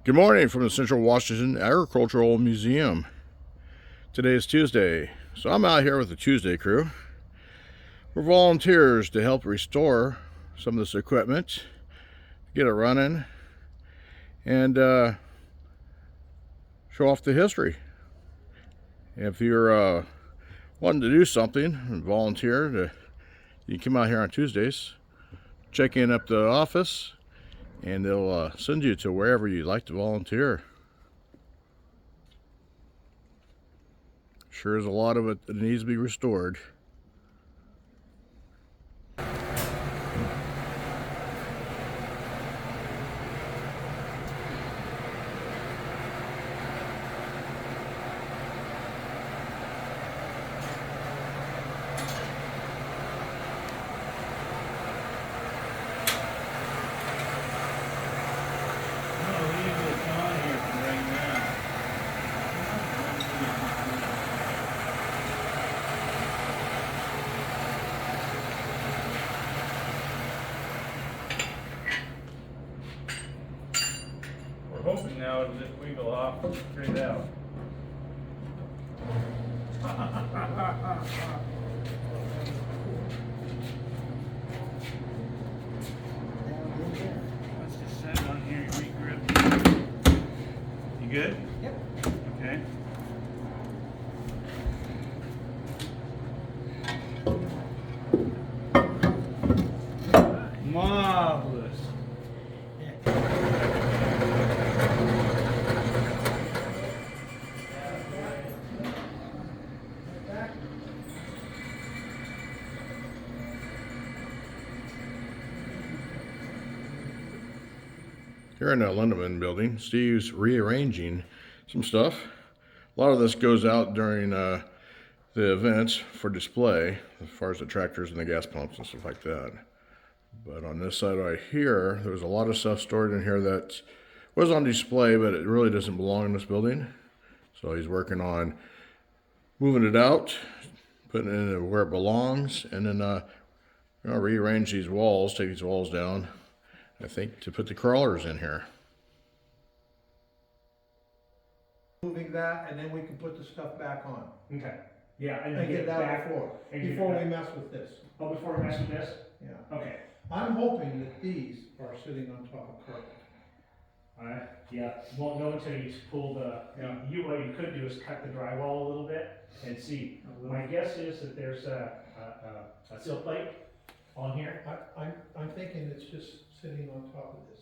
Good morning from the Central Washington Agricultural Museum. Today is Tuesday, so I'm out here with the Tuesday crew. We're volunteers to help restore some of this equipment, get it running, and show off the history. If you're wanting to do something and volunteer, you can come out here on Tuesdays, check in at the office, and they'll send you to wherever you'd like to volunteer. Sure is a lot of it that needs to be restored. We're hoping now it'll just wiggle off straight out. Let's just set it on here and regrip. You good? Yep. Okay. Marvelous. Here in the Lindemann building, Steve's rearranging some stuff. A lot of this goes out during the events for display, as far as the tractors and the gas pumps and stuff like that. But on this side right here, there was a lot of stuff stored in here that was on display, but it really doesn't belong in this building. So he's working on moving it out, putting it in where it belongs, and then rearrange these walls, take these walls down, I think, to put the crawlers in here. Moving that, and then we can put the stuff back on. Okay. Yeah, And get it out before we mess with this. Oh, before we mess with this? Yeah. Okay. I'm hoping that these are sitting on top of carpet. Alright, yeah, won't know until you pull the, what you could do is cut the drywall a little bit and see. My guess is that there's a sill plate on here. I'm thinking it's just sitting on top of this.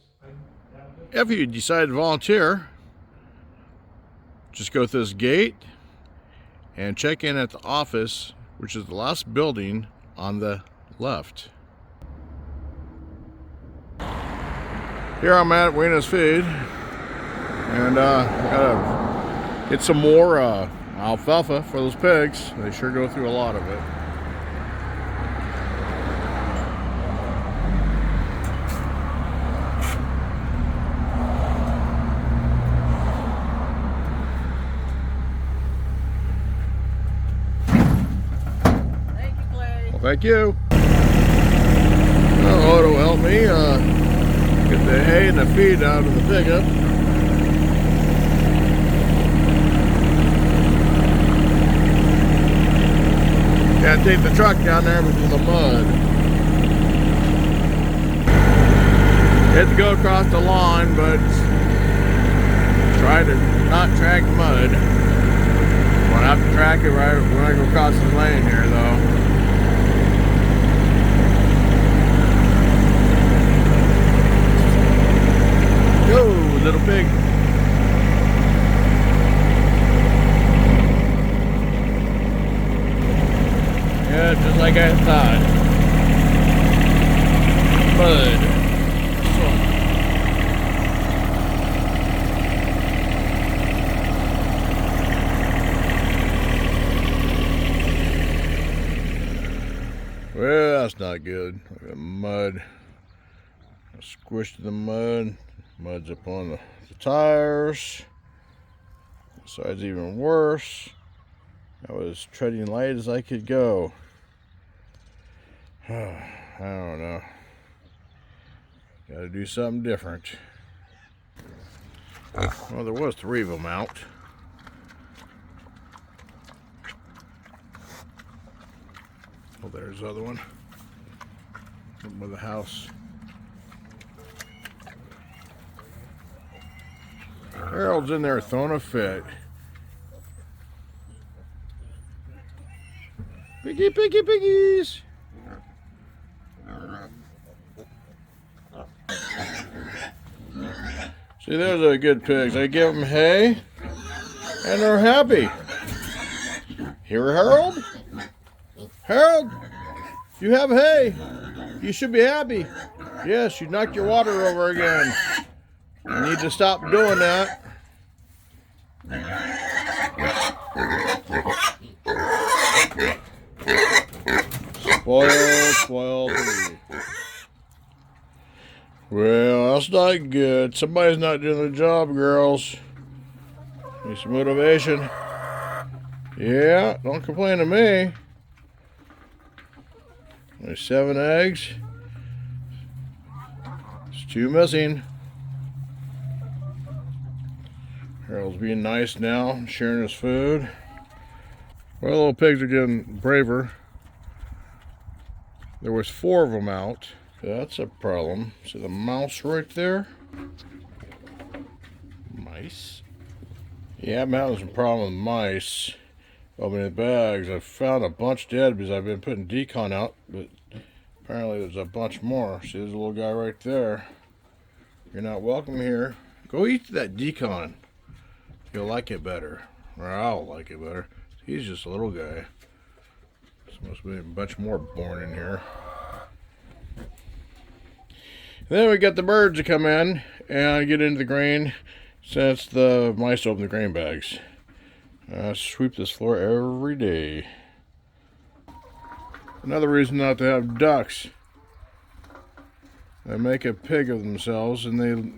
If you decide to volunteer, just go through this gate and check in at the office, which is the last building on the left. Here I'm at Wenas Feed, and gotta get some more alfalfa for those pigs. They sure go through a lot of it. Thank you, Clay. Well, thank you. Otto helped me get the hay and the feed out of the pickup. Gotta take the truck down there because of the mud. Had to go across the lawn, but try to not track mud. We'll have to track it right when I go across the lane here, though. Go, little pig. Yeah, just like I thought. Mud. Well, that's not good. Look at the mud. I squished the mud. Mud's up on the tires. The side's even worse. I was treading light as I could go. I don't know. Gotta do something different. Well, there was 3 of them out. Oh, there's the other one. Up by the house. Harold's in there throwing a fit. Piggy, piggy, piggies! See, those are good pigs. I give them hay, and they're happy. Here, Harold? Harold, you have hay. You should be happy. Yes, you knocked your water over again. You need to stop doing that. Spoiled piggy. Well, that's not good. Somebody's not doing their job, girls. Need some motivation. Yeah, don't complain to me. There's 7 eggs. There's 2 missing. Harold's being nice now, sharing his food. Well, little pigs are getting braver. There was 4 of them out. That's a problem. See the mouse right there? Mice? Yeah, I'm having some problem with mice. Opening the bags. I found a bunch dead because I've been putting decon out, but apparently there's a bunch more. See, there's a little guy right there. You're not welcome here. Go eat that decon. You'll like it better. Or I'll like it better. He's just a little guy. There's supposed to be a bunch more born in here. Then we got the birds to come in and get into the grain since the mice open the grain bags. I sweep this floor every day. Another reason not to have ducks. They make a pig of themselves and they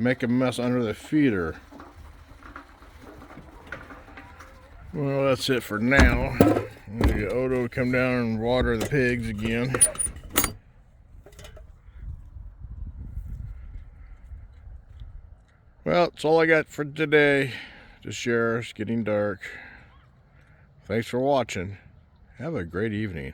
make a mess under the feeder. Well, that's it for now. I'm gonna get Odo to come down and water the pigs again. Well, that's all I got for today to share. It's getting dark. Thanks for watching. Have a great evening.